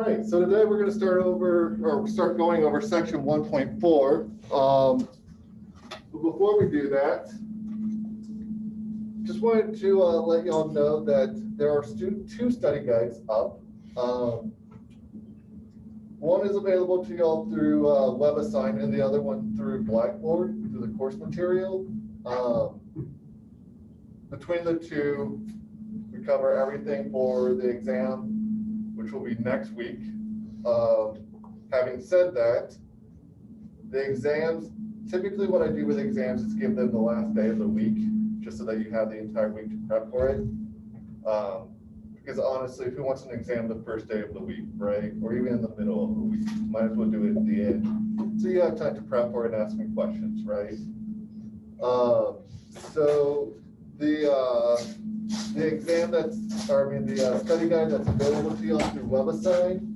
right, so today we're going to start going over section 1.4. But before we do that, just wanted to let you all know that there are two study guides up. One is available to y'all through WebAssign and the other one through Blackboard, through the course material. Between the two, we cover everything for the exam, which will be next week. Having said that, the exams, typically what I do with exams is give them the last day of the week, just so that you have the entire week to prep for it. Because honestly, who wants an exam the first day of the week, right? Or even in the middle of the week, might as well do it at the end. So you have time to prep for it and ask me questions, right? So the exam the study guide that's available to you all through WebAssign,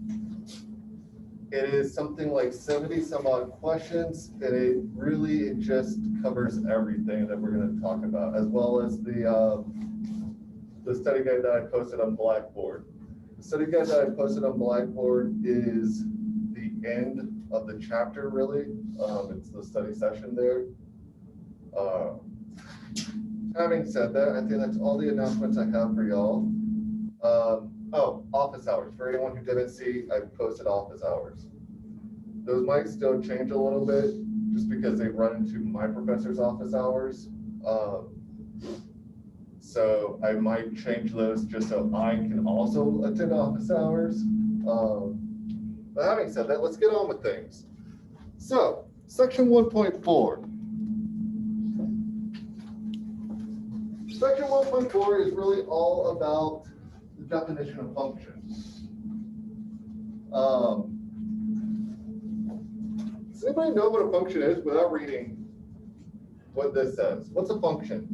it is something like 70 some odd questions, and it just covers everything that we're going to talk about, as well as the study guide that I posted on Blackboard. The study guide that I posted on Blackboard is the end of the chapter, really. It's the study session there. Having said that, I think that's all the announcements I have for y'all. Oh, office hours. For anyone who didn't see, I posted office hours. Those might still change a little bit just because they run into my professor's office hours. So I might change those just so I can also attend office hours. But having said that, let's get on with things. So, section 1.4. Section 1.4 is really all about the definition of functions. Does anybody know what a function is without reading what this says? What's a function?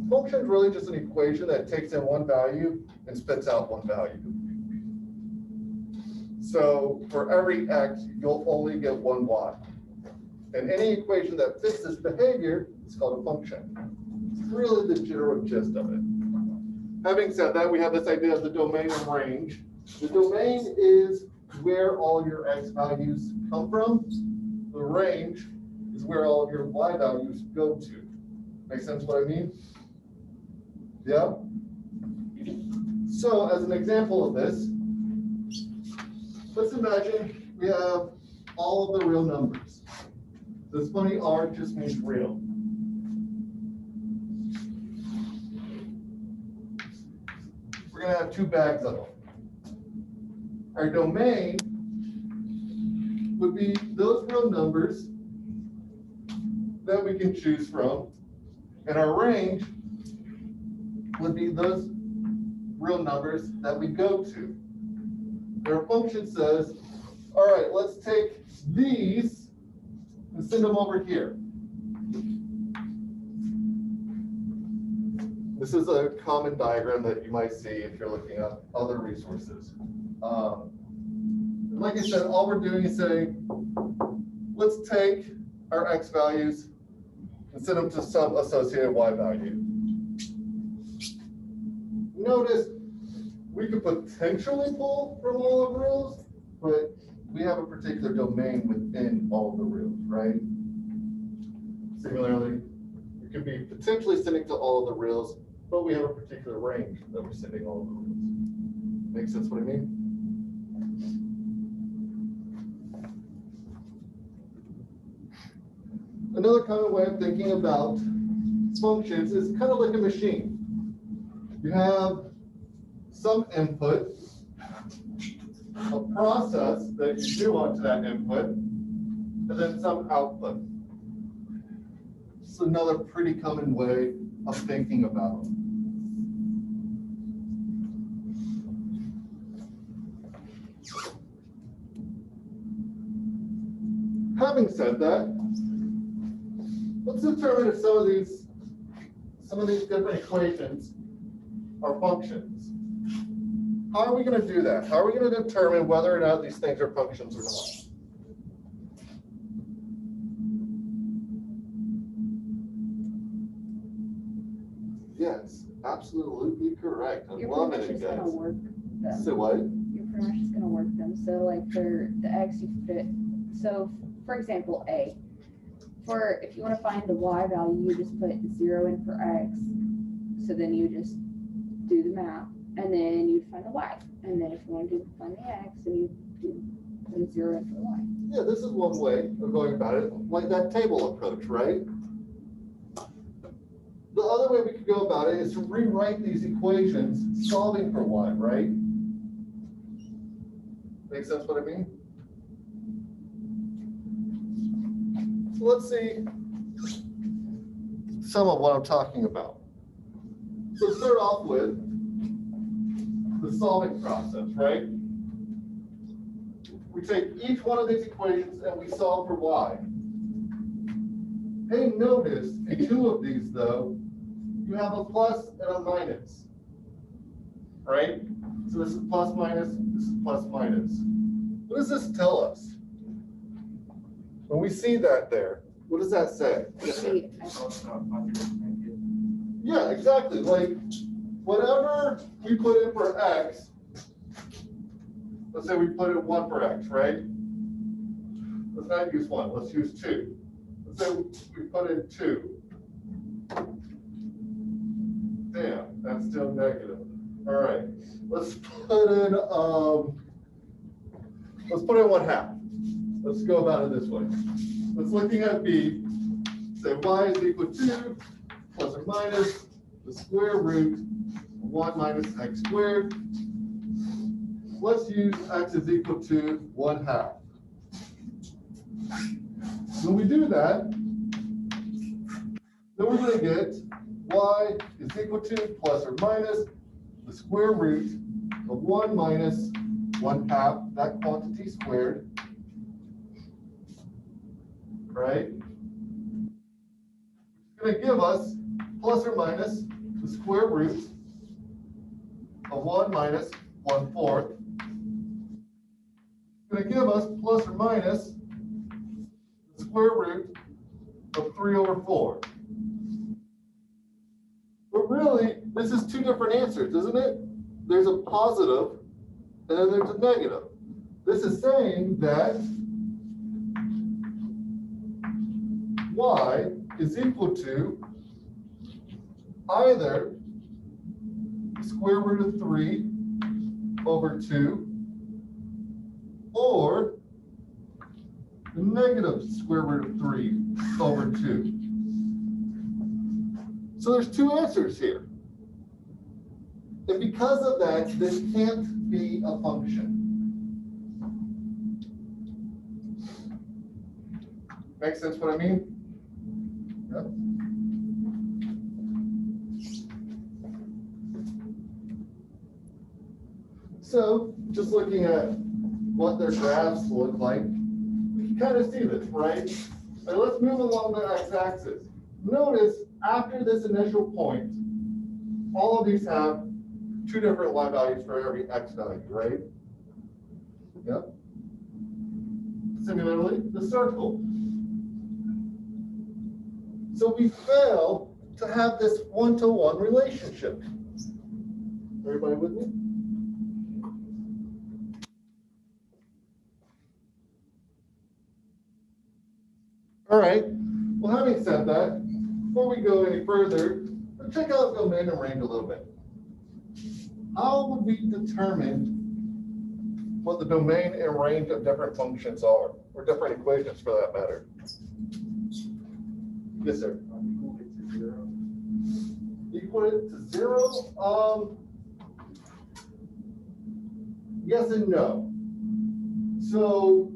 Function is really just an equation that takes in one value and spits out one value. So for every x, you'll only get one y. And any equation that fits this behavior is called a function. It's really the general gist of it. Having said that, we have this idea of the domain and range. The domain is where all your x values come from. The range is where all of your y values go to. Make sense what I mean? Yeah? So as an example of this, let's imagine we have all of the real numbers. This funny R just means real. We're going to have two bags of them. Our domain would be those real numbers that we can choose from, and our range would be those real numbers that we go to. Our function says, all right, let's take these and send them over here. This is a common diagram that you might see if you're looking at other resources. Like I said, all we're doing is saying, let's take our x values and send them to some associated y value. Notice we could potentially pull from all of the reals, but we have a particular domain within all of the reals, right? Similarly, we could be potentially sending to all of the reals, but we have a particular range that we're sending all of the reals. Make sense what I mean? Another common way of thinking about functions is kind of like a machine. You have some input, a process that you do onto that input, and then some output. It's another pretty common way of thinking about it. Having said that, let's determine if some of these different equations are functions. How are we going to do that? How are we going to determine whether or not these things are functions or not? Yes, absolutely correct. I'm You're loving pretty it, much just guys. gonna work them. So what? You're pretty much just gonna work them. So like for the X, you fit. So for example, A. For if you want to find the Y value, you just put 0 in for X. So then you just do the math, and then you find the Y. And then if you want to find the X, then you do put 0 in for the Y. Yeah, this is one way of going about it, like that table approach, right? The other way we could go about it is to rewrite these equations solving for Y, right? Make sense what I mean? So let's see some of what I'm talking about. So start off with the solving process, right? We take each one of these equations and we solve for Y. Hey, notice in two of these though, you have a plus and a minus, right? So this is plus minus, this is plus minus. What does this tell us? When we see that there, what does that say? Yeah, exactly. Like, whatever we put in for X, let's say we put in 1 for X, right? Let's not use 1, let's use 2. Let's say we put in 2. Damn, that's still negative. All right, let's put in 1/2. Let's go about it this way. Let's looking at B, say Y is equal to plus or minus the square root of 1 minus X squared. Let's use X is equal to 1/2. When we do that, then we're going to get Y is equal to plus or minus the square root of 1 minus 1/2, that quantity squared, right? It's going to give us plus or minus the square root of 1 minus 1/4. It's going to give us plus or minus the square root of 3/4. But really, this is two different answers, isn't it? There's a positive and then there's a negative. This is saying that Y is equal to either the square root of 3/2 or the negative square root of 3/2. So there's two answers here. And because of that, this can't be a function. Make sense what I mean? Yep. So just looking at what their graphs look like, we can kind of see this, right? Now let's move along the x-axis. Notice after this initial point, all of these have two different y values for every x value, right? Yep. Similarly, the circle. So we fail to have this one-to-one relationship. Everybody with me? All right, well, having said that, before we go any further, let's check out domain and range a little bit. How would we determine what the domain and range of different functions are, or different equations for that matter? Yes, sir. Equal it to 0? Yes and no. So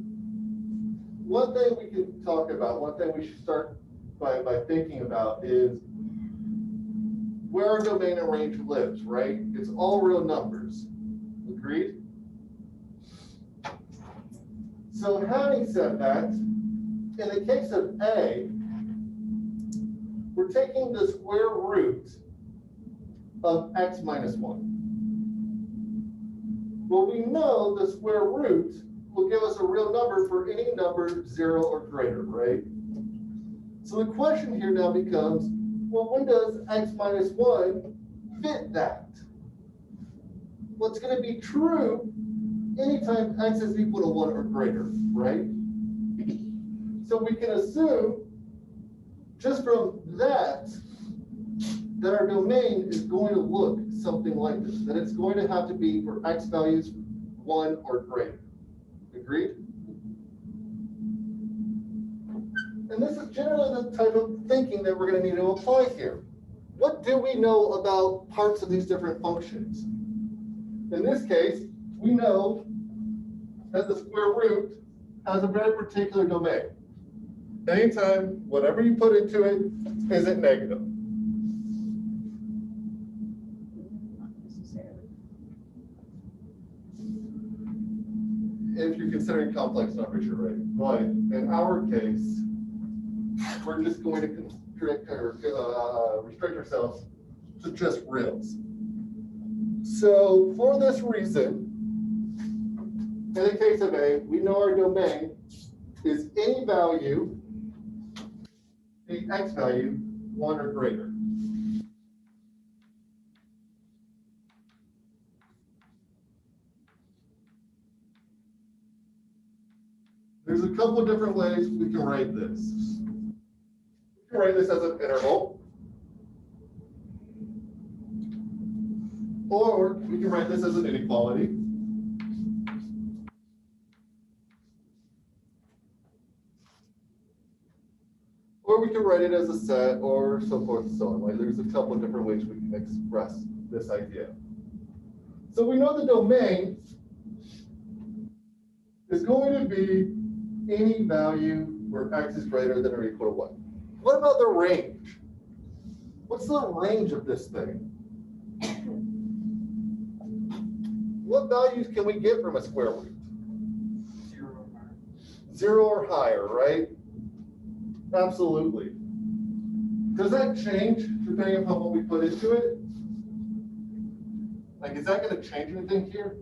one thing we can talk about, one thing we should start by thinking about is where our domain and range lives, right? It's all real numbers. Agreed? So having said that, in the case of A, we're taking the square root of x minus 1. Well, we know the square root will give us a real number for any number 0 or greater, right? So the question here now becomes, well, when does x minus 1 fit that. What's going to be true anytime x is equal to 1 or greater, right? So we can assume just from that our domain is going to look something like this, that it's going to have to be for x values 1 or greater. Agreed? And this is generally the type of thinking that we're going to need to apply here. What do we know about parts of these different functions? In this case, we know that the square root has a very particular domain. Anytime, whatever you put into it isn't negative. Not necessarily. If you're considering complex numbers, you're right. But in our case, we're just going to restrict ourselves to just reals. So for this reason, in the case of A, we know our domain is any value, the x value, 1 or greater. There's a couple different ways we can write this. We can write this as an interval, or we can write this as an inequality. Or we can write it as a set, or so forth and so on. Like, there's a couple of different ways we can express this idea. So we know the domain is going to be any value where x is greater than or equal to 1. What about the range? What's the range of this thing? What values can we get from a square root? 0 or higher, right? Absolutely. Does that change depending upon what we put into it? Like, is that going to change anything here?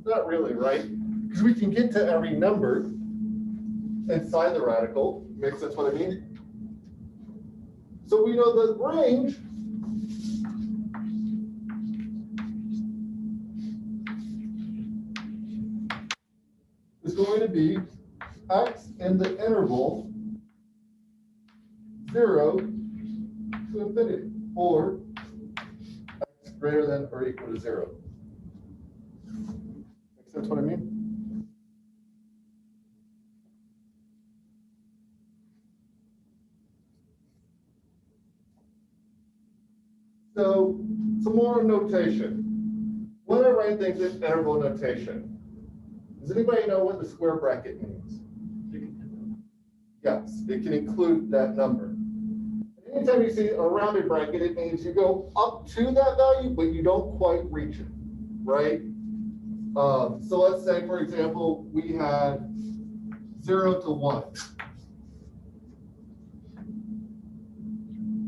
Not really, right? Because we can get to every number inside the radical. Makes sense what I mean? So we know the range is going to be x in the interval 0 to infinity, or x greater than or equal to 0. Makes sense what I mean? So, some more notation. When I write things in interval notation, does anybody know what the square bracket means? Yes, it can include that number. Anytime you see a rounded bracket, it means you go up to that value, but you don't quite reach it, right? So let's say, for example, we had 0 to 1.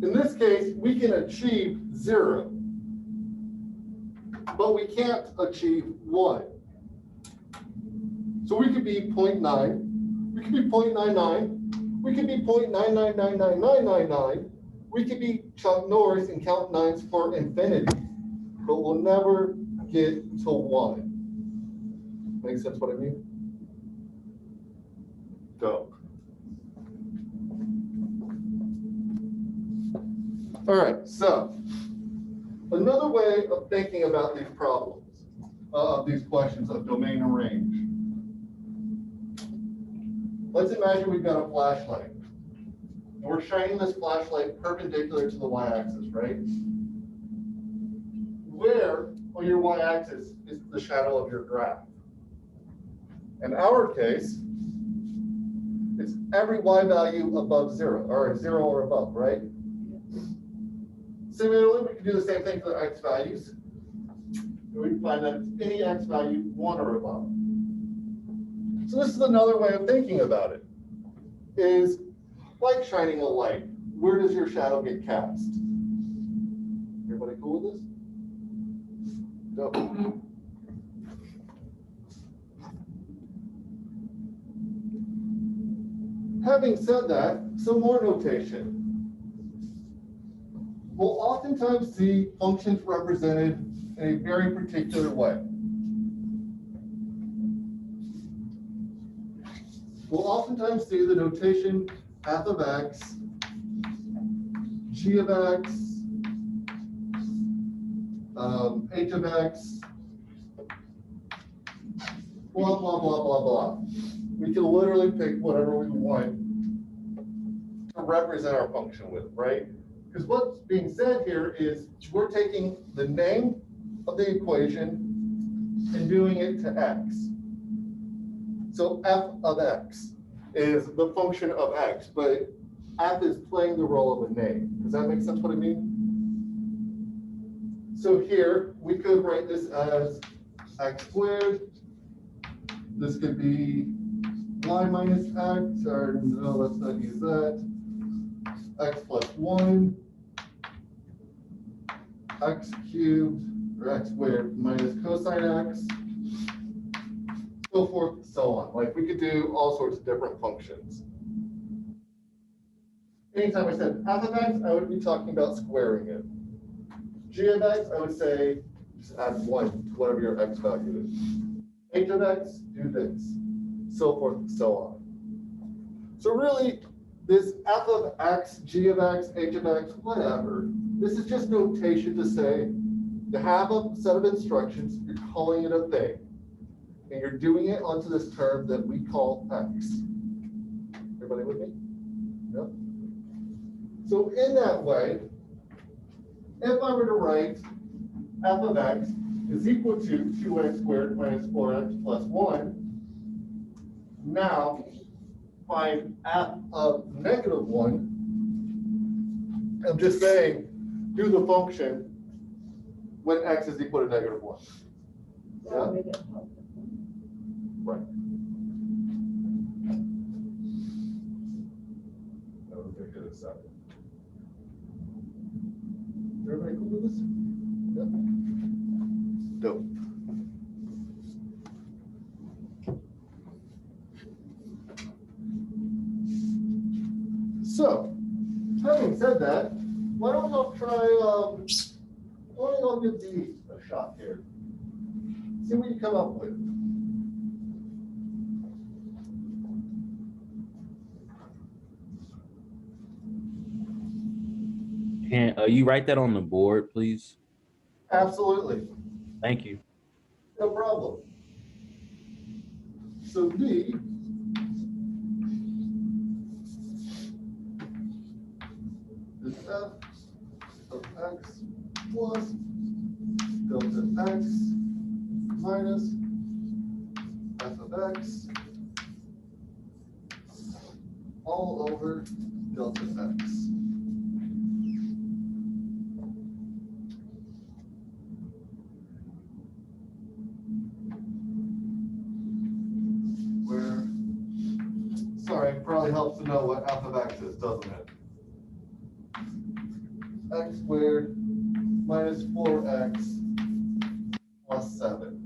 In this case, we can achieve 0, but we can't achieve 1. So we could be 0.9, we could be 0.99, we could be 0.9999999, we could be Chuck Norris and count nines for infinity, but we'll never get to 1. Make sense what I mean? Go. All right, so another way of thinking about these problems, these questions of domain and range. Let's imagine we've got a flashlight. And we're shining this flashlight perpendicular to the y-axis, right? Where on your y-axis is the shadow of your graph? In our case, it's every y value above 0, or 0 or above, right? Similarly, we can do the same thing for the x values. And we can find that it's any x value 1 or above. So this is another way of thinking about it, is like shining a light. Where does your shadow get cast? Everybody cool with this? Go. Having said that, some more notation. we'll oftentimes see functions represented in a very particular way. We'll oftentimes see the notation f of x, g of x, h of x, blah, blah, blah, blah, blah. We can literally pick whatever we want to represent our function with, right? Because what's being said here is we're taking the name of the equation and doing it to x. So f of x is the function of x, but f is playing the role of a name. Does that make sense what I mean? So here, we could write this as x squared. This could be y minus x, or no, let's not use that. X plus 1, x cubed, or x squared minus cosine x, so forth, so on. Like, we could do all sorts of different functions. Anytime I said f of x, I would be talking about squaring it. G of x, I would say, just add 1 to whatever your x value is. H of x, do this, so forth, so on. So really, this f of x, g of x, h of x, whatever, this is just notation to say you have a set of instructions, you're calling it a thing, and you're doing it onto this term that we call x. Everybody with me? Yep. So in that way, if I were to write f of x is equal to 2x squared minus 4x plus 1, now find f of negative 1, I'm just saying, do the function when x is equal to negative 1. Yeah? Right. That would make it a 7. Everybody cool with this? Yep. Dope. So, having said that, why don't y'all try, why don't y'all give these a shot here? See what you come up with. Can you write that on the board, please? Absolutely. Thank you. No problem. So D is f of x plus delta x minus f of x all over delta x. Where, sorry, it probably helps to know what f of x is, doesn't it? X squared minus 4x plus 7.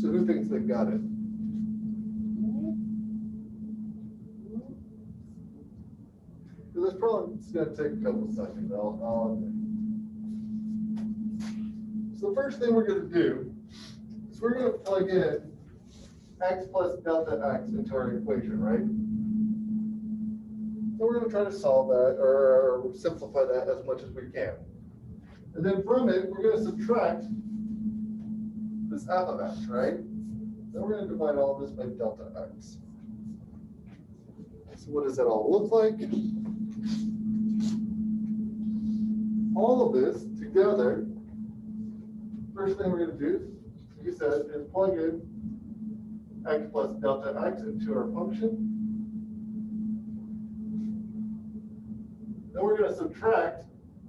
So who thinks they got it? This probably it's going to take a couple seconds. I'll admit. So the first thing we're going to do is we're going to plug in x plus delta x into our equation, right? So we're going to try to solve that or simplify that as much as we can. And then from it, we're going to subtract this f of x, right? Then we're going to divide all of this by delta x. So what does that all look like? All of this together, first thing we're going to do, like you said, is plug in x plus delta x into our function. Then we're going to subtract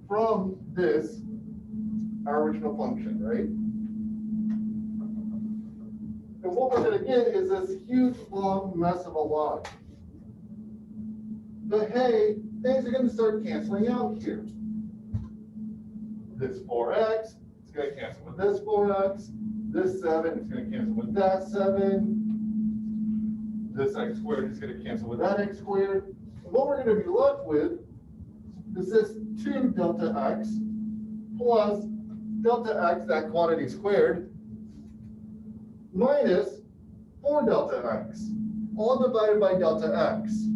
from this our original function, right? And what we're going to get is this huge long mess of a log. But hey, things are going to start canceling out here. This 4x, it's going to cancel with this 4x. This 7 is going to cancel with that 7. This x squared is going to cancel with that x squared. And what we're going to be left with is this 2 delta x plus delta x, that quantity squared, minus 4 delta x, all divided by delta x.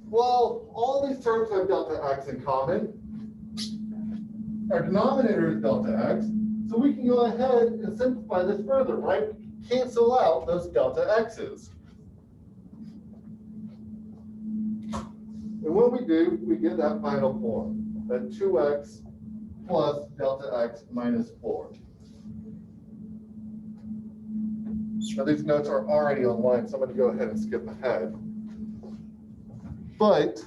Well, all these terms have delta x in common. Our denominator is delta x, so we can go ahead and simplify this further, right? Cancel out those delta x's. And when we do, we get that final form, that 2x plus delta x minus 4. Now these notes are already online, so I'm going to go ahead and skip ahead. But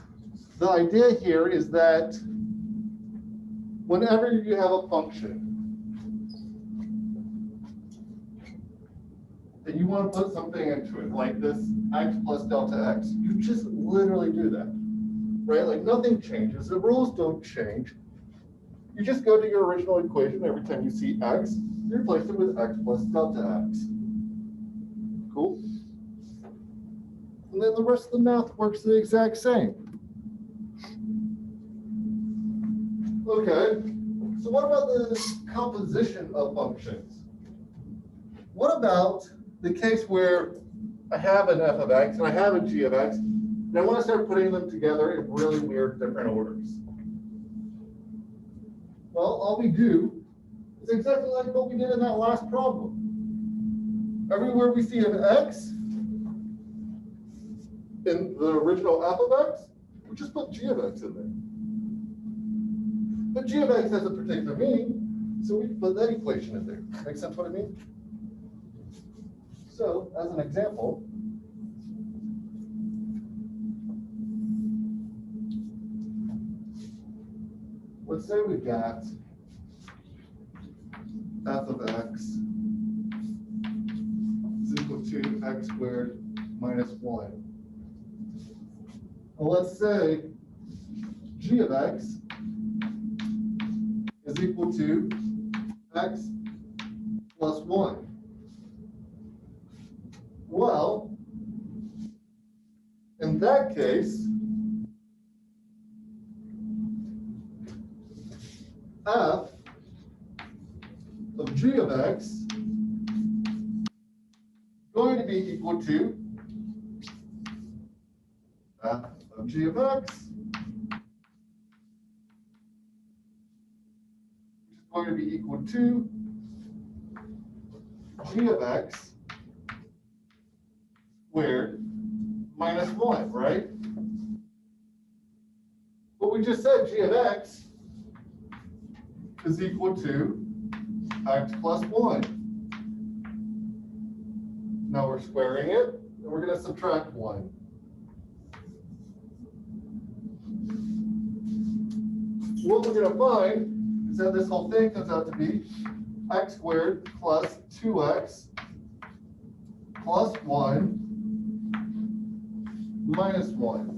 the idea here is that whenever you have a function and you want to put something into it, like this x plus delta x, you just literally do that, right? Like nothing changes, the rules don't change. You just go to your original equation every time you see x, you replace it with x plus delta x. Cool? And then the rest of the math works the exact same. Okay, so what about the composition of functions? What about the case where I have an f of x and I have a g of x, and I want to start putting them together in really weird different orders? Well, all we do is exactly like what we did in that last problem. Everywhere we see an x in the original f of x, we just put g of x in there. But g of x has a particular meaning, so we put that equation in there. Make sense what I mean? So, as an example, let's say we've got f of x is equal to x squared minus 1. Well, let's say g of x is equal to x plus 1. Well, in that case, f of g of x is going to be equal to f of g of x, which is going to be equal to g of x squared minus 1, right? But we just said g of x is equal to x plus 1. Now we're squaring it, and we're going to subtract 1. What we're going to find is that this whole thing comes out to be x squared plus 2x plus 1 minus 1.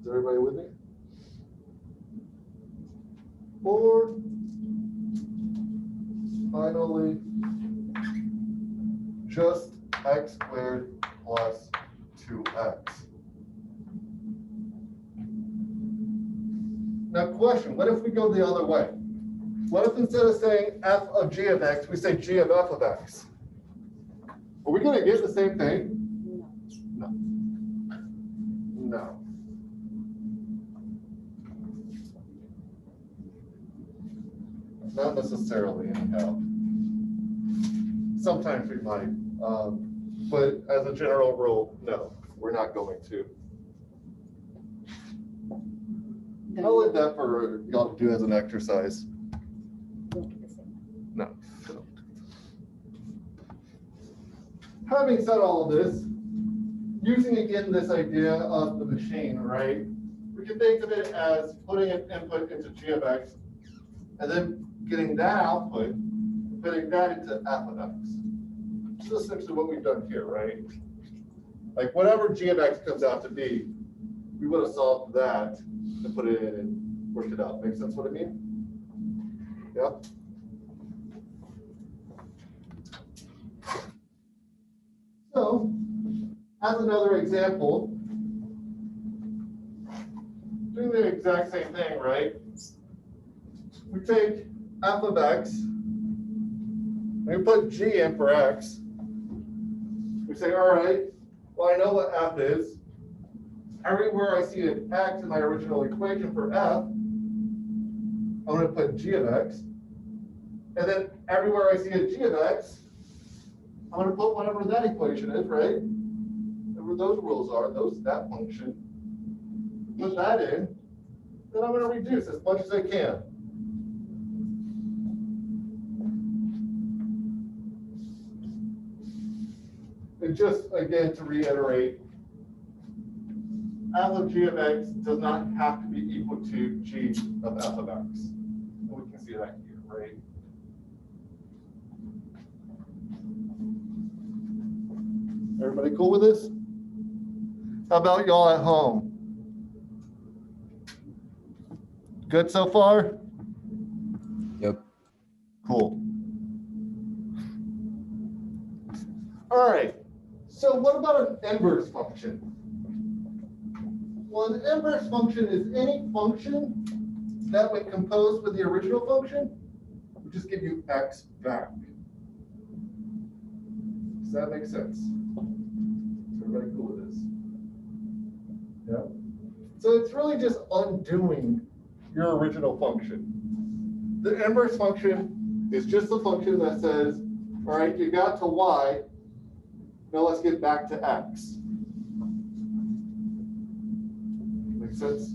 Is everybody with me? Or finally, just x squared plus 2x. Now question, what if we go the other way? What if instead of saying f of g of x, we say g of f of x? Are we going to get the same thing? No. No. Not necessarily, anyhow. Sometimes we might, but as a general rule, no, we're not going to. I'll leave that for y'all to do as an exercise. No. Having said all of this, using again this idea of the machine, right? We can think of it as putting an input into g of x, and then getting that output, putting that into f of x. This is essentially what we've done here, right? Like whatever g of x comes out to be, we would have solved that and put it in and worked it out. Make sense what I mean? Yep. So, as another example, doing the exact same thing, right? We take f of x, we put g in for x. We say, all right, well, I know what f is. Everywhere I see an x in my original equation for f, I'm going to put g of x. And then everywhere I see a g of x, I'm going to put whatever that equation is, right? Whatever those rules are, that function. Put that in. Then I'm going to reduce as much as I can. And just again to reiterate, f of g of x does not have to be equal to g of f of x. And we can see that here, right? Everybody cool with this? How about y'all at home? Good so far? Yep. Cool. All right. So what about an inverse function? Well, an inverse function is any function that when composed with the original function, will just give you x back. Does that make sense? Is everybody cool with this? Yeah. So it's really just undoing your original function. The inverse function is just a function that says, all right, you got to y, now let's get back to x. Make sense?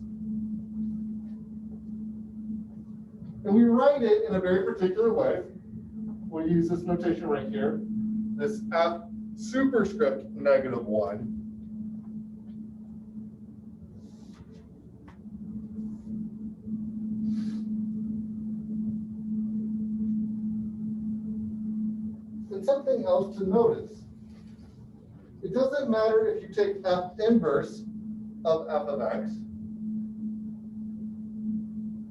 And we write it in a very particular way. We'll use this notation right here, this f superscript -1. And something else to notice. It doesn't matter if you take f inverse of f of x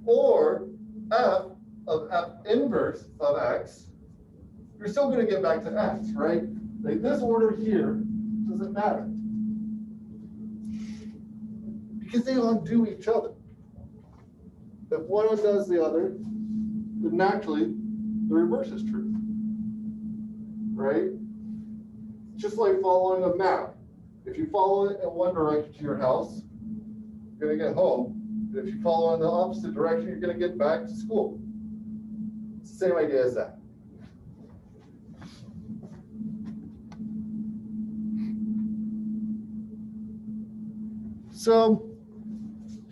or f of f inverse of x, you're still going to get back to x, right? Like this order here doesn't matter because they undo each other. If one undoes the other, then naturally the reverse is true, right? Just like following a map. If you follow it in one direction to your house, you're going to get home. If you follow in the opposite direction, you're going to get back to school. It's the same idea as that. So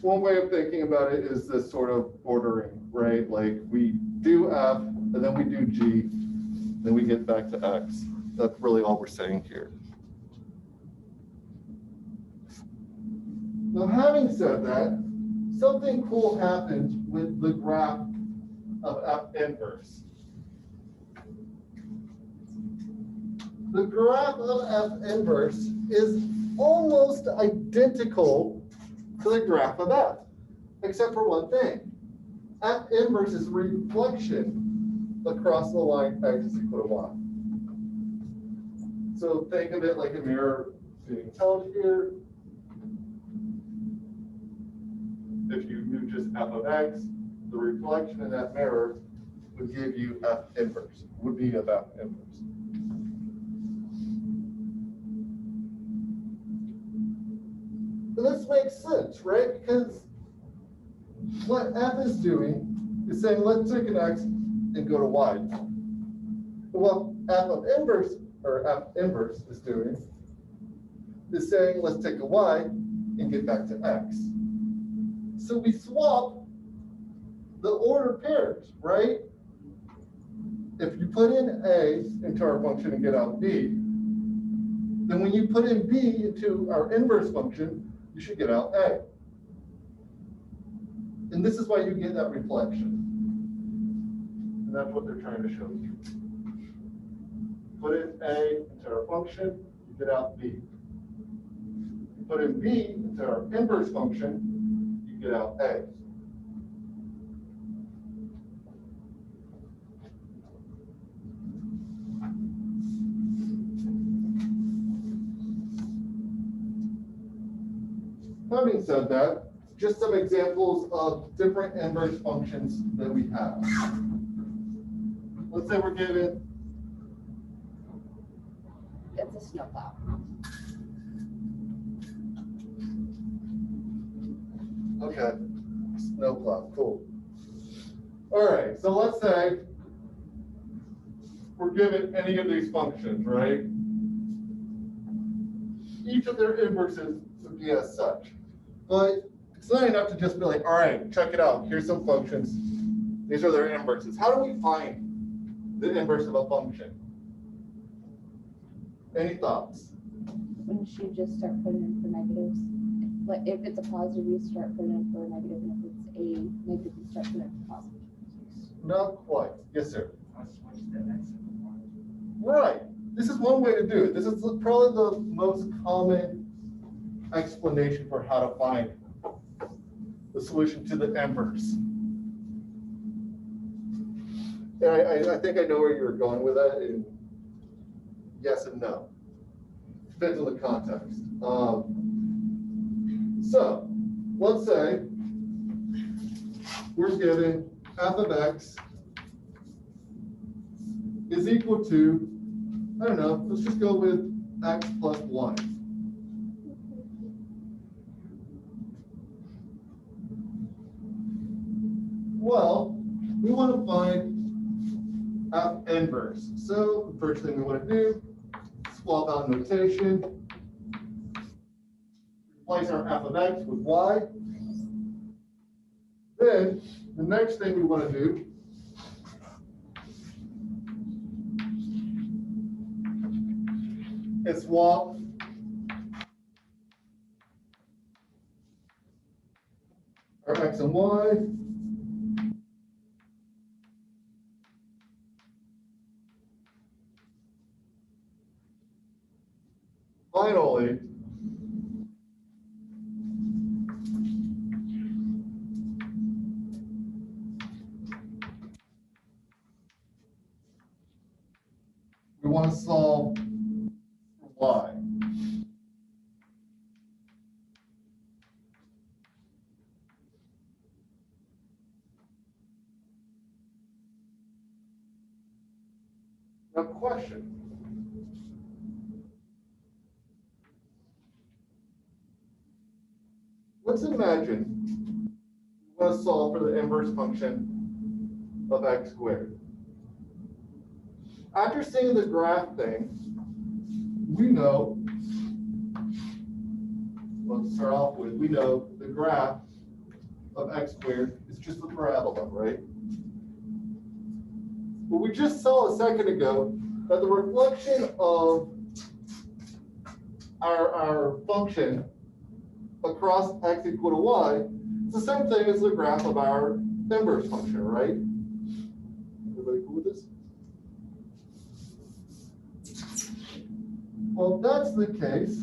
one way of thinking about it is this sort of ordering, right? Like we do f, and then we do g, then we get back to x. That's really all we're saying here. Now, having said that, something cool happens with the graph of f inverse. The graph of f inverse is almost identical to the graph of f, except for one thing. F inverse is reflection across the line x is equal to y. So think of it like a mirror being held here. If you knew just f of x, the reflection in that mirror would give you f inverse, would be of f inverse. And this makes sense, right? Because what f is doing is saying, let's take an x and go to y. What f of inverse, or f inverse is doing is saying, let's take a y and get back to x. So we swap the order pairs, right? If you put in a into our function and get out b, then when you put in b into our inverse function, you should get out a. And this is why you get that reflection. And that's what they're trying to show you. Put in a into our function, you get out b. You put in b into our inverse function, you get out a. Having said that, just some examples of different inverse functions that we have. Let's say we're given, It's a snowplow. okay, snowplow, cool. All right, so let's say we're given any of these functions, right? Each of their inverses would be as such. But it's not enough to just be like, all right, check it out. Here's some functions. These are their inverses. How do we find the inverse of a function? Any thoughts? Wouldn't you just start putting in for negatives? Like if it's a positive, you start putting in for a negative, and if it's a negative, you start putting in for positive. Not quite. Yes, sir. I'll switch the x and the y. Right. This is one way to do it. This is probably the most common explanation for how to find the solution to the inverse. And I think I know where you're going with that. And yes and no. Depends on the context. So let's say we're given f of x is equal to, I don't know, let's just go with x plus 1. Well, we want to find f inverse. So the first thing we want to do, swap out notation, replace our f of x with y. Then the next thing we want to do is swap our x and y. Finally, we want to solve for y. Now, question. Let's imagine we want to solve for the inverse function of x squared. After seeing the graph thing, we know, let's start off with, we know the graph of x squared is just the parabola, right? But we just saw a second ago that the reflection of our function across x equal to y is the same thing as the graph of our inverse function, right? Everybody cool with this? Well, if that's the case,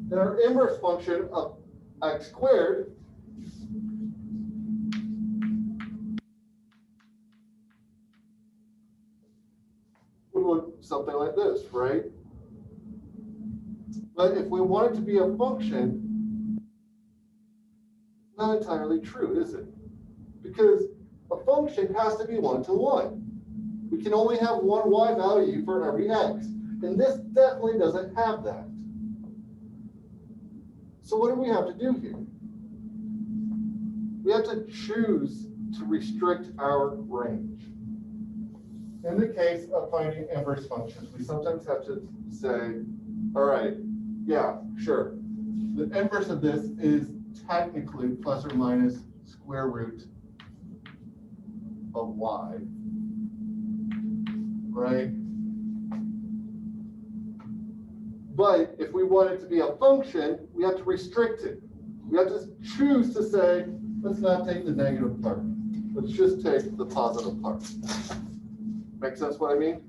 then our inverse function of x squared would look something like this, right? But if we want it to be a function, not entirely true, is it? Because a function has to be one-to-one. We can only have one y value for every x, and this definitely doesn't have that. So what do we have to do here? We have to choose to restrict our range. In the case of finding inverse functions, we sometimes have to say, all right, yeah, sure. The inverse of this is technically plus or minus square root of y, right? But if we want it to be a function, we have to restrict it. We have to choose to say, let's not take the negative part. Let's just take the positive part. Make sense what I mean?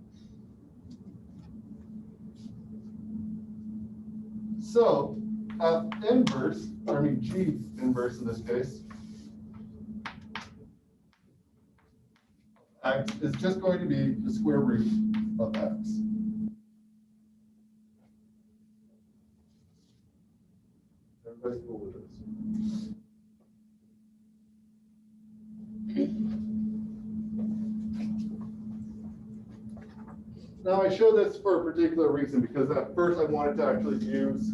So F inverse, G inverse in this case, x is just going to be the square root of x. Everybody's cool with this? Now I show this for a particular reason, because at first I wanted to actually use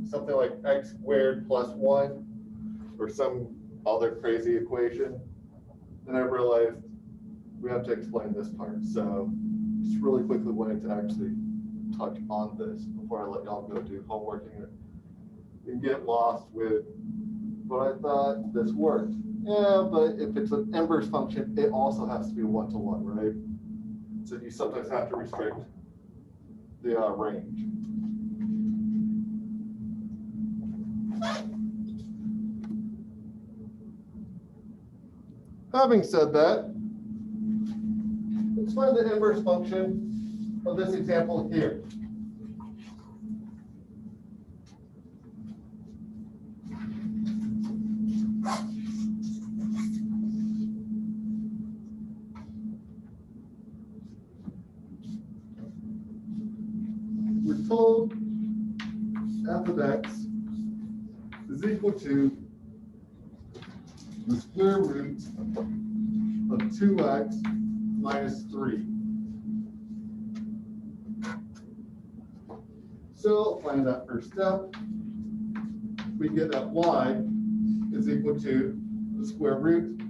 something like x squared plus 1 or some other crazy equation. Then I realized we have to explain this part. So just really quickly wanted to actually touch on this before I let y'all go do homework and get lost with, but I thought this worked. Yeah, but if it's an inverse function, it also has to be one-to-one, right? So you sometimes have to restrict the range. Having said that, let's find the inverse function of this example here. We're told f of x is equal to the square root of 2x minus 3. So applying that first step, we get that y is equal to the square root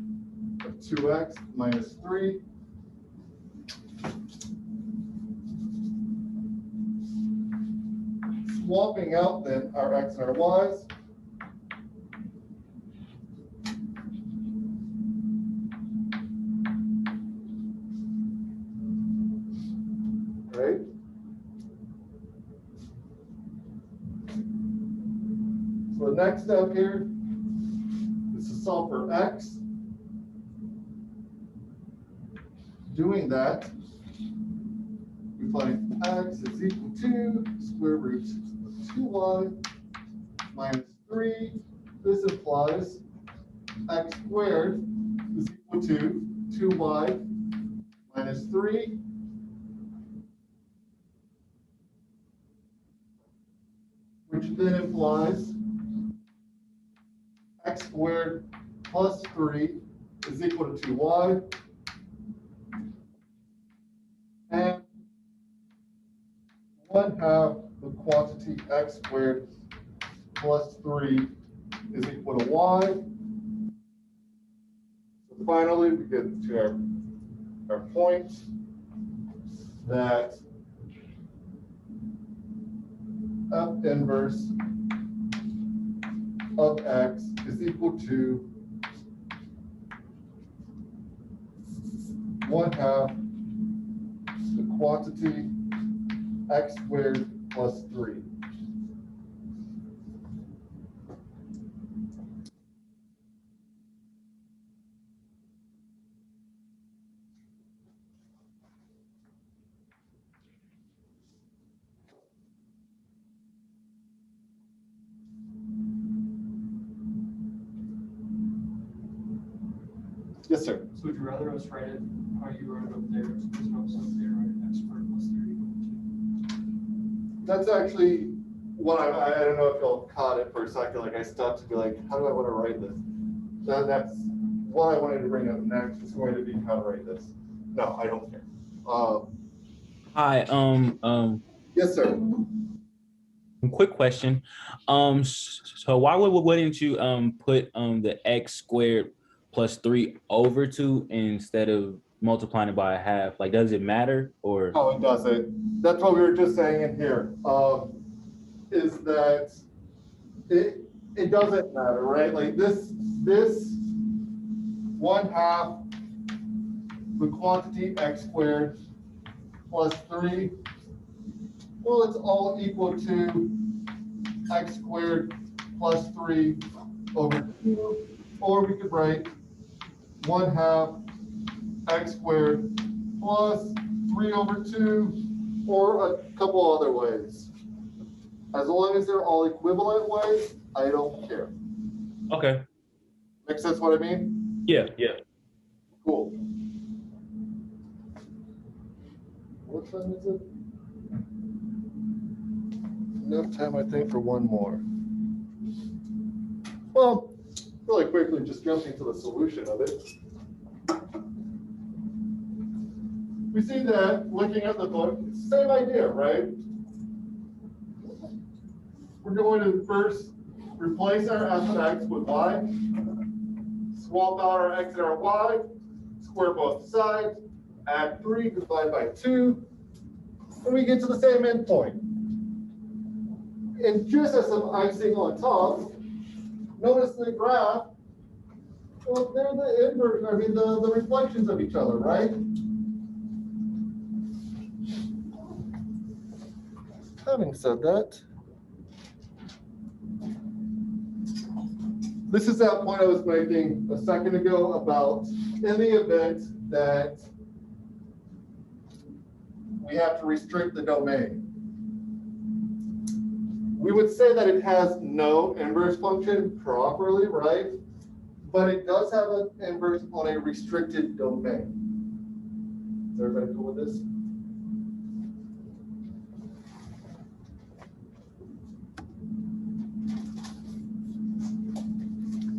of 2x minus 3. Swapping out then our x and our y's. Right? So the next step here is to solve for x. Doing that, we find x is equal to square root of 2y minus 3. This implies x squared is equal to 2y minus 3. Which then implies x squared plus 3 is equal to 2y. And 1/2 the quantity x squared plus 3 is equal to y. So finally, we get to our point that f inverse of x is equal to 1/2 the quantity x squared plus 3. Yes, sir. So would you rather us write it how you wrote it up there? So there's no subject, write it x squared plus 3 equal That's actually what I don't know if y'all caught it for a second. Like I stopped to be like, how do I want to write this? That's what I wanted to bring up next. Is going to be how to write this. No, I don't care. Hi. Yes, sir. Quick question. So why wouldn't you put the x squared plus 3 over 2 instead of multiplying it by a half? Like, does it matter or? No, it doesn't. That's what we were just saying in here. Is that it doesn't matter, right? Like this 1/2 the quantity x squared plus 3. Well, it's all equal to x squared plus 3 over 2, or we could write 1/2 x squared plus 3 over 2, or a couple other ways. As long as they're all equivalent ways, I don't care. Okay. Make sense what I mean? Yeah. Cool. What time is it? Enough time, I think, for one more. Well, really quickly, just jumping to the solution of it. We see that looking at the book, same idea, right? We're going to first replace our f of x with y, swap out our x and our y, square both sides, add 3, divide by 2, and we get to the same endpoint. And just as some icing on top, notice the graph, well, they're the inverse, the reflections of each other, right? Having said that, this is that point I was making a second ago about in the event that we have to restrict the domain. We would say that it has no inverse function properly, right? But it does have an inverse on a restricted domain. Is everybody cool with this?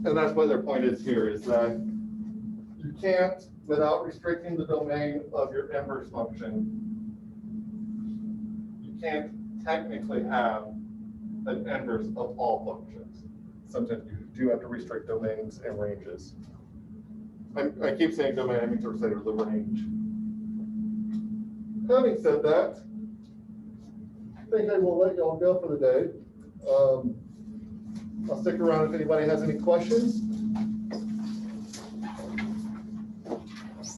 And that's what their point is here, is that you can't, without restricting the domain of your inverse function, you can't technically have an inverse of all functions. Sometimes you do have to restrict domains and ranges. I keep saying domain, I mean to say the range. Having said that, I think I will let y'all go for the day. I'll stick around if anybody has any questions.